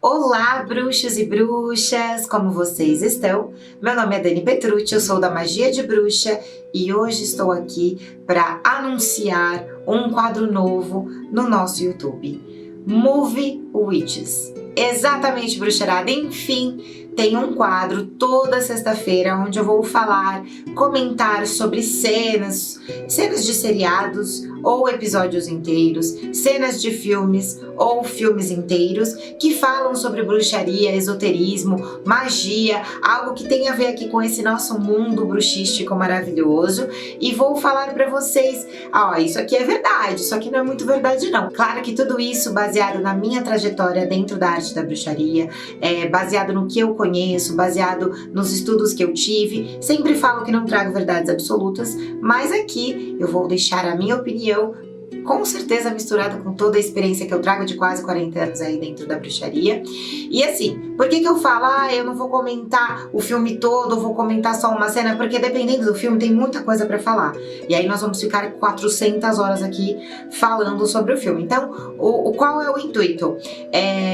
Olá, bruxos e bruxas! Como vocês estão? Meu nome é Dani Petrucci, eu sou da Magia de Bruxa e hoje estou aqui para anunciar um quadro novo no nosso YouTube. Movie Witches. Exatamente, bruxarada! Enfim, tem um quadro toda sexta-feira onde eu vou falar, comentar sobre cenas de seriados ou episódios inteiros, cenas de filmes ou filmes inteiros que falam sobre bruxaria, esoterismo, magia, algo que tem a ver aqui com esse nosso mundo bruxístico maravilhoso, e vou falar para vocês, isso aqui é verdade, isso aqui não é muito verdade não. Claro que tudo isso baseado na minha trajetória dentro da arte da bruxaria, baseado no que eu conheço, baseado nos estudos que eu tive. Sempre falo que não trago verdades absolutas, mas aqui eu vou deixar a minha opinião, com certeza misturada com toda a experiência que eu trago de quase 40 anos aí dentro da bruxaria. E assim, por que eu falo, eu não vou comentar o filme todo, eu vou comentar só uma cena? Porque dependendo do filme tem muita coisa pra falar. E aí nós vamos ficar 400 horas aqui falando sobre o filme. Então, qual é o intuito?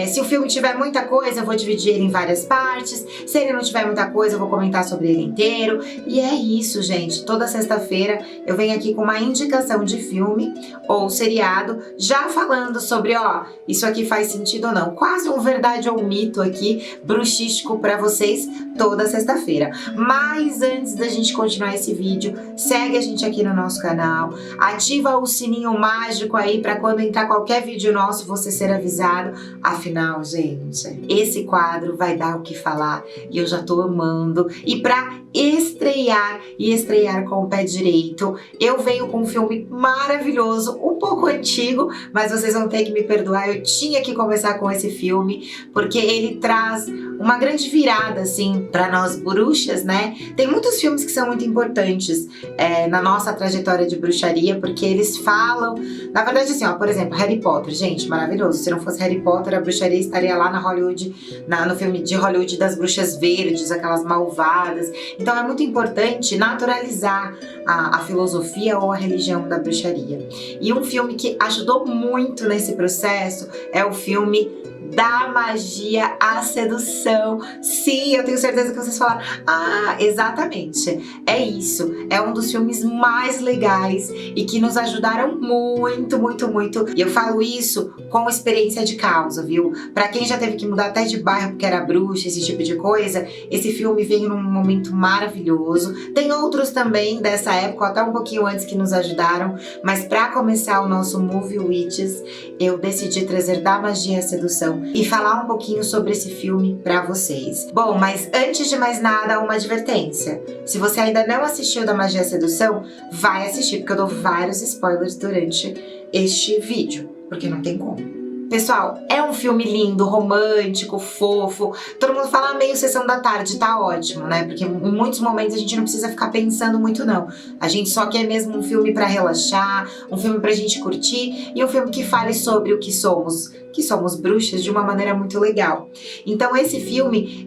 Se o filme tiver muita coisa, eu vou dividir ele em várias partes. Se ele não tiver muita coisa, eu vou comentar sobre ele inteiro. E é isso, gente. Toda sexta-feira eu venho aqui com uma indicação de filme ou seriado, já falando sobre, isso aqui faz sentido ou não. Quase um verdade ou mito aqui, bruxístico pra vocês toda sexta-feira. Mas antes da gente continuar esse vídeo, segue a gente aqui no nosso canal, ativa o sininho mágico aí pra quando entrar qualquer vídeo nosso você ser avisado. Afinal, gente, esse quadro vai dar o que falar e eu já tô amando. E pra estrear com o pé direito, eu venho com um filme maravilhoso, um pouco antigo, mas vocês vão ter que me perdoar, eu tinha que começar com esse filme, porque ele traz uma grande virada, assim, pra nós bruxas, né? Tem muitos filmes que são muito importantes na nossa trajetória de bruxaria, porque eles falam, na verdade assim, por exemplo, Harry Potter, gente, maravilhoso. Se não fosse Harry Potter, a bruxaria estaria lá na Hollywood, no filme de Hollywood das bruxas verdes, aquelas malvadas. Então é muito importante naturalizar a filosofia ou a religião da bruxaria. E um filme que ajudou muito nesse processo é o filme Da Magia à Sedução. Sim, eu tenho certeza que vocês falaram, exatamente, é isso. É um dos filmes mais legais e que nos ajudaram muito, muito, muito. E eu falo isso com experiência de causa, viu? Pra quem já teve que mudar até de bairro porque era bruxa, esse tipo de coisa, esse filme veio num momento maravilhoso. Tem outros também dessa época, até um pouquinho antes, que nos ajudaram, mas pra começar o nosso Movie Witches, eu decidi trazer Da Magia à Sedução e falar um pouquinho sobre esse filme pra vocês. Bom, mas antes de mais nada, uma advertência. Se você ainda não assistiu Da Magia à Sedução, vai assistir, porque eu dou vários spoilers durante este vídeo, porque não tem como. Pessoal, é um filme lindo, romântico, fofo. Todo mundo fala meio sessão da tarde, tá ótimo, né? Porque em muitos momentos a gente não precisa ficar pensando muito, não. A gente só quer mesmo um filme pra relaxar, um filme pra gente curtir e um filme que fale sobre o que somos bruxas de uma maneira muito legal. Então esse filme,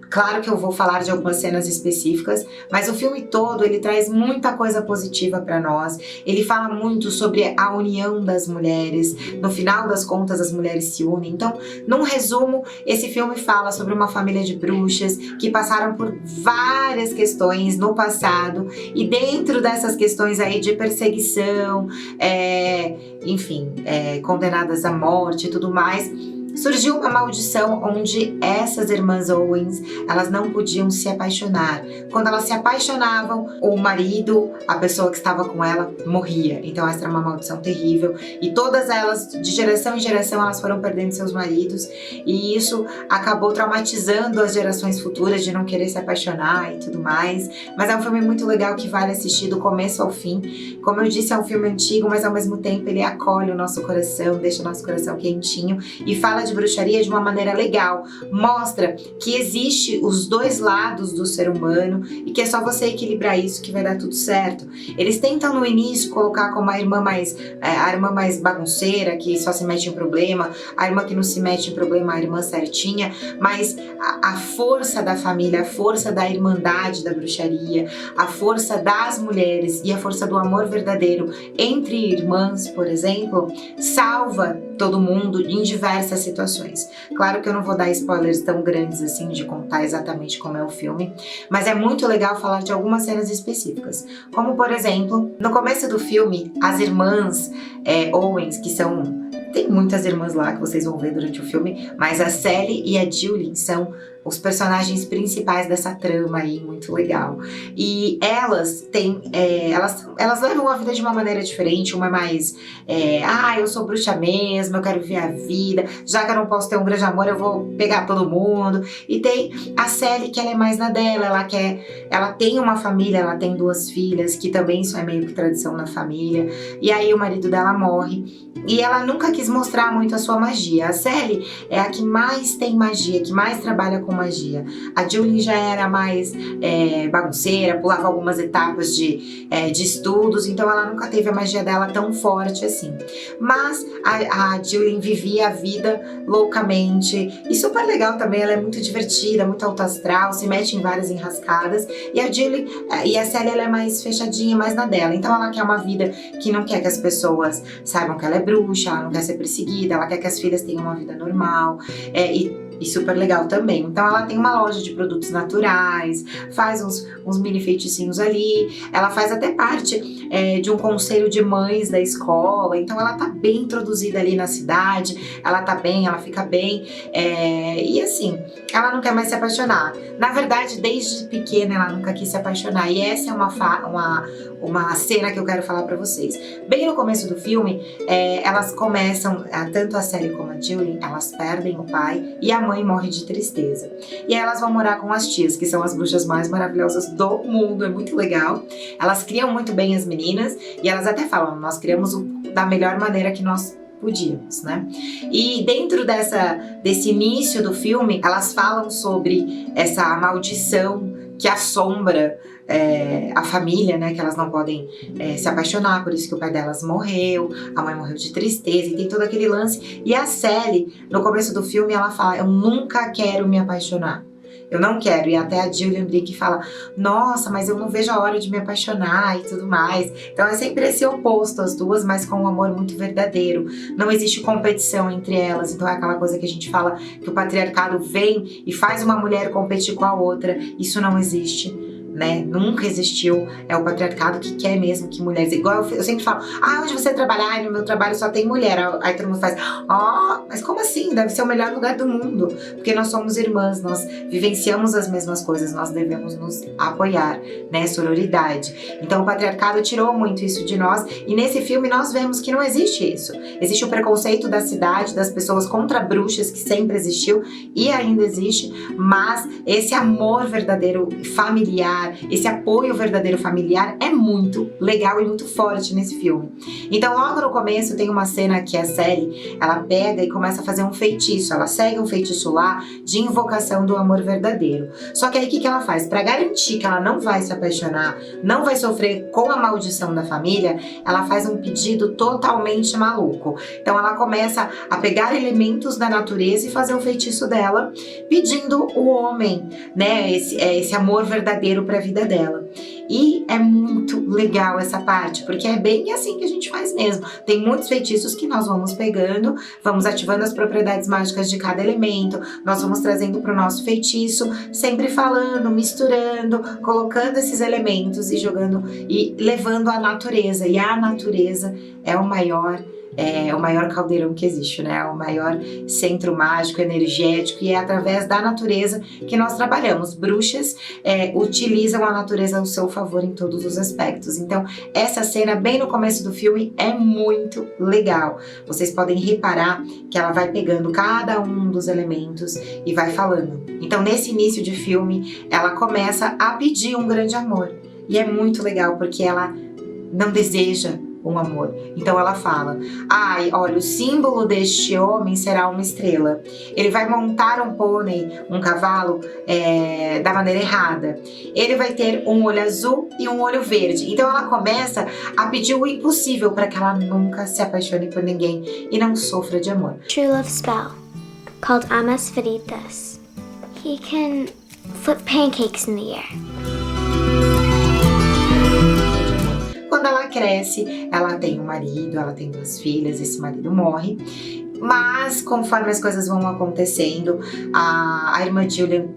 claro que eu vou falar de algumas cenas específicas, mas o filme todo ele traz muita coisa positiva para nós. Ele fala muito sobre a união das mulheres. No final das contas, as mulheres se unem. Então, num resumo, esse filme fala sobre uma família de bruxas que passaram por várias questões no passado, e dentro dessas questões aí de perseguição, condenadas à morte e tudo mais, surgiu uma maldição onde essas irmãs Owens, elas não podiam se apaixonar. Quando elas se apaixonavam, o marido, a pessoa que estava com ela, morria. Então essa era uma maldição terrível. E todas elas, de geração em geração, elas foram perdendo seus maridos. E isso acabou traumatizando as gerações futuras de não querer se apaixonar e tudo mais. Mas é um filme muito legal que vale assistir do começo ao fim. Como eu disse, é um filme antigo, mas ao mesmo tempo ele acolhe o nosso coração, deixa o nosso coração quentinho e fala fala de bruxaria de uma maneira legal, mostra que existe os dois lados do ser humano e que é só você equilibrar isso que vai dar tudo certo. Eles tentam no início colocar como a irmã mais bagunceira, que só se mete em problema, a irmã que não se mete em problema, a irmã certinha, mas a força da família, a força da irmandade da bruxaria, a força das mulheres e a força do amor verdadeiro entre irmãs, por exemplo, salva todo mundo em diversas situações. Claro que eu não vou dar spoilers tão grandes assim de contar exatamente como é o filme, mas é muito legal falar de algumas cenas específicas. Como, por exemplo, no começo do filme, as irmãs Owens, que são... Tem muitas irmãs lá que vocês vão ver durante o filme, mas a Sally e a Julie são os personagens principais dessa trama aí, muito legal. E elas têm, elas levam a vida de uma maneira diferente. Uma é mais, eu sou bruxa mesmo, eu quero viver a vida, já que eu não posso ter um grande amor, eu vou pegar todo mundo. E tem a Sally, que ela é mais na dela, ela tem uma família, ela tem 2 filhas, que também isso é meio que tradição na família. E aí o marido dela morre, e ela nunca quis mostrar muito a sua magia. A Sally é a que mais tem magia, que mais trabalha com magia. A Julie já era mais bagunceira, pulava algumas etapas de estudos, então ela nunca teve a magia dela tão forte assim. Mas a Julie vivia a vida loucamente, e super legal também, ela é muito divertida, muito alto astral, se mete em várias enrascadas, e a Julie e a Sally, ela é mais fechadinha, mais na dela, então ela quer uma vida que não quer que as pessoas saibam que ela é bruxa, ela não quer ser perseguida, ela quer que as filhas tenham uma vida normal, e super legal também. Então ela tem uma loja de produtos naturais, faz uns mini feiticinhos ali, ela faz até parte de um conselho de mães da escola, então ela tá bem introduzida ali na cidade, ela tá bem, ela fica bem, e assim, ela não quer mais se apaixonar. Na verdade, desde pequena ela nunca quis se apaixonar, e essa é uma cena que eu quero falar pra vocês. Bem no começo do filme, elas começam, tanto a Sally como a Julie, elas perdem o pai e a mãe morre de tristeza. E aí elas vão morar com as tias, que são as bruxas mais maravilhosas do mundo, é muito legal. Elas criam muito bem as meninas, e elas até falam, nós criamos da melhor maneira que nós podíamos, né? E dentro desse início do filme, elas falam sobre essa maldição que assombra a família, né, que elas não podem se apaixonar, por isso que o pai delas morreu, a mãe morreu de tristeza, e tem todo aquele lance. E a Sally, no começo do filme, ela fala, eu nunca quero me apaixonar. Eu não quero. E até a Julie brinca e fala, nossa, mas eu não vejo a hora de me apaixonar e tudo mais. Então é sempre esse oposto, as duas, mas com um amor muito verdadeiro. Não existe competição entre elas. Então é aquela coisa que a gente fala, que o patriarcado vem e faz uma mulher competir com a outra. Isso não existe, né? Nunca existiu. É o patriarcado que quer mesmo que mulheres... Igual eu sempre falo, onde você trabalha? Ai, no meu trabalho só tem mulher. Aí todo mundo faz, mas como assim? Deve ser o melhor lugar do mundo. Porque nós somos irmãs, nós vivenciamos as mesmas coisas, nós devemos nos apoiar, né? Sororidade. Então o patriarcado tirou muito isso de nós, e nesse filme nós vemos que não existe isso. Existe o preconceito da cidade, das pessoas contra bruxas, que sempre existiu e ainda existe, mas esse amor verdadeiro familiar, esse apoio verdadeiro familiar é muito legal e muito forte nesse filme. Então logo no começo tem uma cena que a Sally, ela pega e começa a fazer um feitiço, ela segue um feitiço lá de invocação do amor verdadeiro. Só que aí o que ela faz? Para garantir que ela não vai se apaixonar, não vai sofrer com a maldição da família, ela faz um pedido totalmente maluco. Então ela começa a pegar elementos da natureza e fazer o feitiço dela, pedindo o homem, né, esse amor verdadeiro para a vida dela. E é muito legal essa parte, porque é bem assim que a gente faz mesmo. Tem muitos feitiços que nós vamos pegando, vamos ativando as propriedades mágicas de cada elemento, nós vamos trazendo para o nosso feitiço, sempre falando, misturando, colocando esses elementos e jogando e levando a natureza. E a natureza é o maior caldeirão que existe, né? É o maior centro mágico, energético, e é através da natureza que nós trabalhamos. Bruxas utilizam a natureza ao seu favor em todos os aspectos. Então, essa cena bem no começo do filme é muito legal. Vocês podem reparar que ela vai pegando cada um dos elementos e vai falando. Então, nesse início de filme, ela começa a pedir um grande amor. E é muito legal, porque ela não deseja um amor. Então ela fala, ai, olha, o símbolo deste homem será uma estrela. Ele vai montar um pônei, um cavalo, da maneira errada. Ele vai ter um olho azul e um olho verde. Então ela começa a pedir o impossível para que ela nunca se apaixone por ninguém e não sofra de amor. True love spell called Amas Veritas. He can flip pancakes in the air. Quando ela cresce, ela tem um marido, ela tem 2 filhas, esse marido morre. Mas conforme as coisas vão acontecendo, a irmã Julian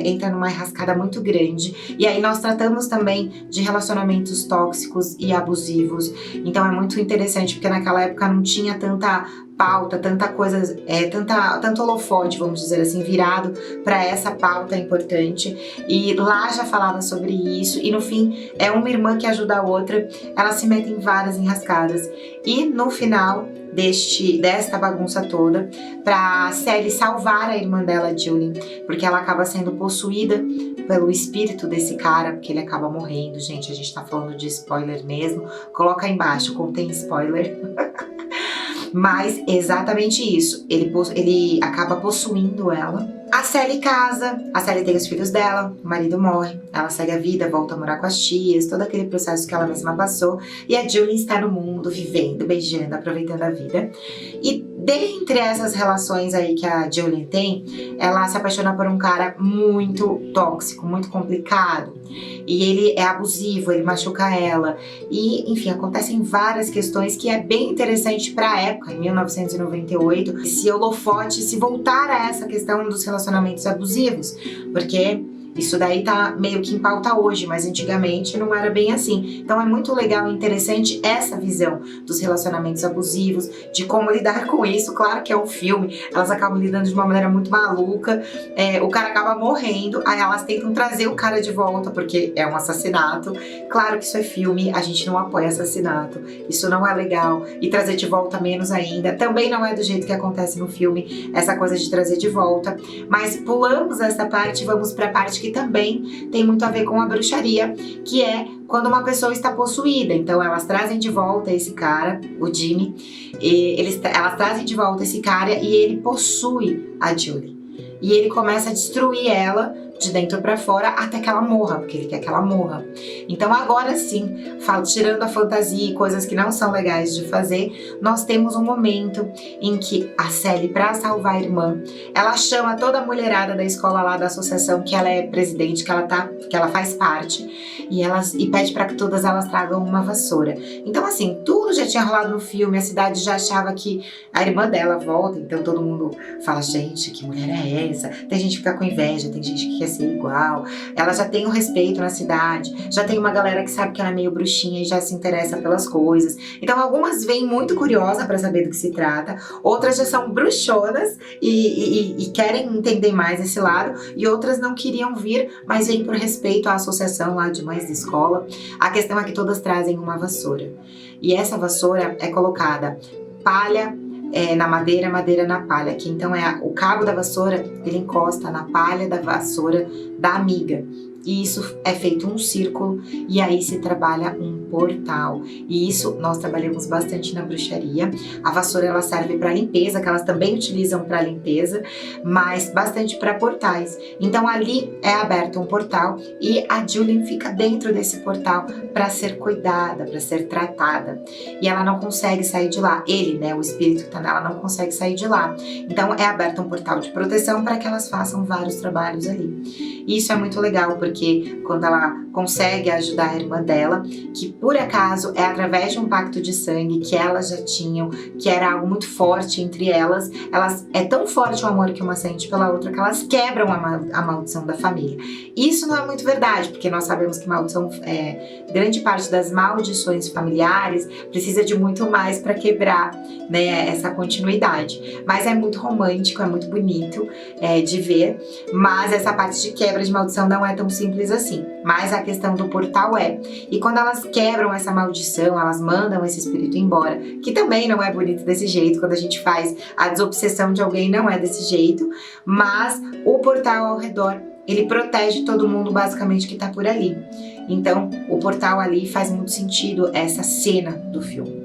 entra numa enrascada muito grande. E aí nós tratamos também de relacionamentos tóxicos e abusivos. Então é muito interessante, porque naquela época não tinha tanta pauta, tanta coisa, tanto holofote, vamos dizer assim, virado para essa pauta importante. E lá já falava sobre isso. E no fim, é uma irmã que ajuda a outra. Elas se metem em várias enrascadas. E no final desta bagunça toda, pra Sally salvar a irmã dela, Julian, porque ela acaba sendo possuída pelo espírito desse cara, porque ele acaba morrendo. Gente, a gente tá falando de spoiler mesmo. Coloca aí embaixo, contém spoiler. Mas exatamente isso, ele acaba possuindo ela. A Sally casa, a Sally tem os filhos dela, o marido morre, ela segue a vida, volta a morar com as tias, todo aquele processo que ela mesma passou. E a Julian está no mundo, vivendo, beijando, aproveitando a vida. E dentre essas relações aí que a Julian tem, ela se apaixona por um cara muito tóxico, muito complicado. E ele é abusivo, ele machuca ela. E, enfim, acontecem várias questões que é bem interessante para a época, em 1998, esse holofote se voltar a essa questão dos relacionamentos abusivos, porque isso daí tá meio que em pauta hoje, mas antigamente não era bem assim. Então é muito legal e interessante essa visão dos relacionamentos abusivos, de como lidar com isso. Claro que é um filme, elas acabam lidando de uma maneira muito maluca, o cara acaba morrendo, aí elas tentam trazer o cara de volta, porque é um assassinato. Claro que isso é filme, a gente não apoia assassinato, isso não é legal, e trazer de volta menos ainda. Também não é do jeito que acontece no filme, essa coisa de trazer de volta. Mas pulamos essa parte e vamos pra parte que também tem muito a ver com a bruxaria, que é quando uma pessoa está possuída. Então elas trazem de volta esse cara, o Jimmy, elas trazem de volta esse cara e ele possui a Julie. E ele começa a destruir ela de dentro pra fora até que ela morra, porque ele quer que ela morra. Então agora sim, tirando a fantasia e coisas que não são legais de fazer, nós temos um momento em que a Sally, pra salvar a irmã, ela chama toda a mulherada da escola lá da associação que ela é presidente, que ela faz parte, e pede pra que todas elas tragam uma vassoura. Então assim, tudo já tinha rolado no filme, a cidade já achava que a irmã dela volta, então todo mundo fala, gente, que mulher é essa? Tem gente que fica com inveja, tem gente que quer ser igual, ela já tem um respeito na cidade, já tem uma galera que sabe que ela é meio bruxinha e já se interessa pelas coisas. Então algumas vêm muito curiosas para saber do que se trata, outras já são bruxonas e querem entender mais esse lado, e outras não queriam vir, mas vêm por respeito à associação lá de mães de escola. A questão é que todas trazem uma vassoura, e essa vassoura é colocada palha, na madeira, madeira na palha, que então o cabo da vassoura, ele encosta na palha da vassoura da amiga. E isso é feito um círculo, e aí se trabalha um portal. E isso nós trabalhamos bastante na bruxaria. A vassoura, ela serve para limpeza, que elas também utilizam para limpeza, mas bastante para portais. Então ali é aberto um portal e a Julian fica dentro desse portal para ser cuidada, para ser tratada. E ela não consegue sair de lá. Ele, né, o espírito que tá nela, não consegue sair de lá. Então é aberto um portal de proteção para que elas façam vários trabalhos ali. E isso é muito legal, porque quando ela consegue ajudar a irmã dela, que por acaso é através de um pacto de sangue que elas já tinham, que era algo muito forte entre elas, é tão forte o amor que uma sente pela outra que elas quebram a maldição da família. Isso não é muito verdade, porque nós sabemos que maldição, grande parte das maldições familiares precisa de muito mais para quebrar, né, essa continuidade. Mas é muito romântico, é muito bonito de ver, mas essa parte de quebra de maldição não é tão simples assim. Mas a questão do portal e quando elas quebram essa maldição, elas mandam esse espírito embora, que também não é bonito desse jeito. Quando a gente faz a desobsessão de alguém, não é desse jeito, mas o portal ao redor ele protege todo mundo basicamente que tá por ali. Então, o portal ali faz muito sentido essa cena do filme.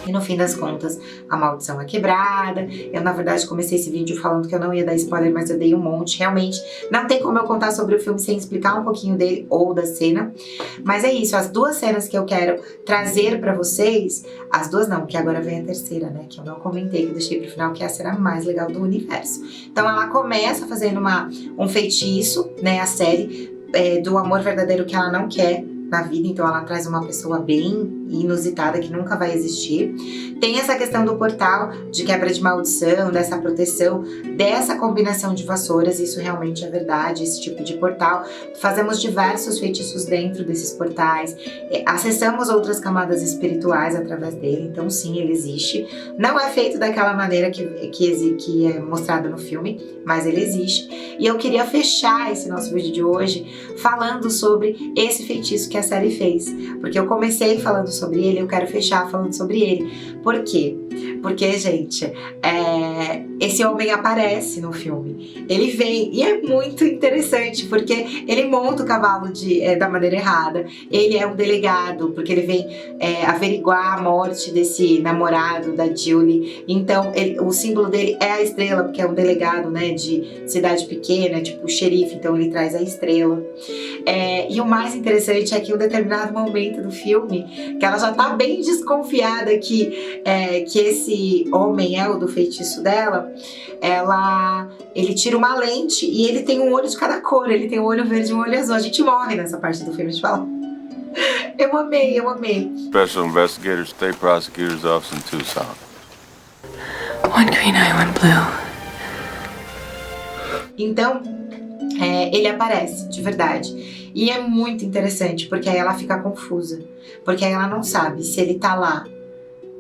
E no fim das contas, a maldição é quebrada. Eu, na verdade, comecei esse vídeo falando que eu não ia dar spoiler, mas eu dei um monte. Realmente, não tem como eu contar sobre o filme sem explicar um pouquinho dele ou da cena. Mas é isso, as duas cenas que eu quero trazer pra vocês, as duas não, que agora vem a terceira, né, que eu não comentei, que eu deixei pro final, que é a cena mais legal do universo. Então ela começa fazendo um feitiço, né, a série do amor verdadeiro que ela não quer na vida, então ela traz uma pessoa bem inusitada que nunca vai existir. Tem essa questão do portal, de quebra de maldição, dessa proteção, dessa combinação de vassouras, isso realmente é verdade, esse tipo de portal. Fazemos diversos feitiços dentro desses portais, acessamos outras camadas espirituais através dele, então sim, ele existe. Não é feito daquela maneira que é mostrado no filme, mas ele existe. E eu queria fechar esse nosso vídeo de hoje falando sobre esse feitiço que a série fez, porque eu comecei falando sobre ele, eu quero fechar falando sobre ele. Por quê? Porque, gente, esse homem aparece no filme, ele vem, e é muito interessante, porque ele monta o cavalo da maneira errada, ele é um delegado, porque ele vem averiguar a morte desse namorado da Julie, então o símbolo dele é a estrela, porque é um delegado, né, de cidade pequena, tipo o xerife, então ele traz a estrela. E o mais interessante é que em um determinado momento do filme, que ela já tá bem desconfiada que esse homem é o do feitiço dela, ele tira uma lente e ele tem um olho de cada cor, ele tem um olho verde e um olho azul. A gente morre nessa parte do filme, a gente fala. Eu amei, eu amei. Special Investigators, State Prosecutor's Office in Tucson. One green eye, one blue. Então, ele aparece, de verdade. E é muito interessante, porque aí ela fica confusa. Porque aí ela não sabe se ele tá lá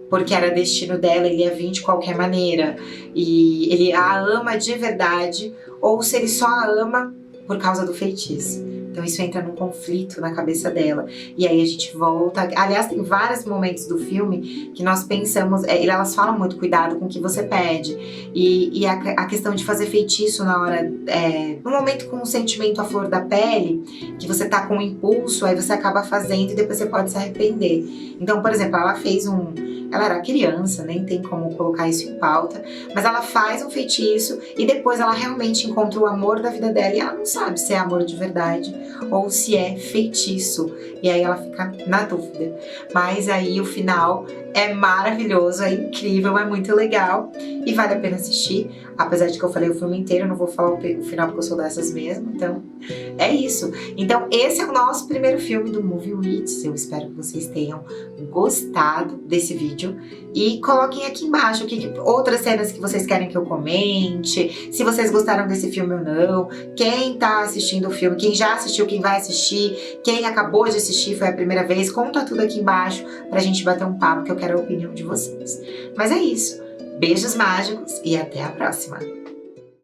porque era destino dela, ele ia vir de qualquer maneira, e ele a ama de verdade, ou se ele só a ama por causa do feitiço. Então isso entra num conflito na cabeça dela. E aí a gente volta... Aliás, tem vários momentos do filme que nós pensamos... elas falam muito, cuidado com o que você pede. E a questão de fazer feitiço na hora... no momento com o sentimento à flor da pele, que você tá com um impulso, aí você acaba fazendo e depois você pode se arrepender. Então, por exemplo, ela fez ela era criança, nem tem como colocar isso em pauta, mas ela faz um feitiço e depois ela realmente encontra o amor da vida dela e ela não sabe se é amor de verdade ou se é feitiço. E aí ela fica na dúvida. Mas aí o final é maravilhoso, é incrível, é muito legal e vale a pena assistir. Apesar de que eu falei o filme inteiro, eu não vou falar o final porque eu sou dessas mesmo, então é isso. Então esse é o nosso primeiro filme do Movie Wits. Eu espero que vocês tenham gostado desse vídeo e coloquem aqui embaixo outras cenas que vocês querem que eu comente, se vocês gostaram desse filme ou não, quem tá assistindo o filme, quem já assistiu, quem vai assistir, quem acabou de assistir, foi a primeira vez, conta tudo aqui embaixo pra gente bater um papo, que eu quero a opinião de vocês. Mas é isso. Beijos mágicos e até a próxima!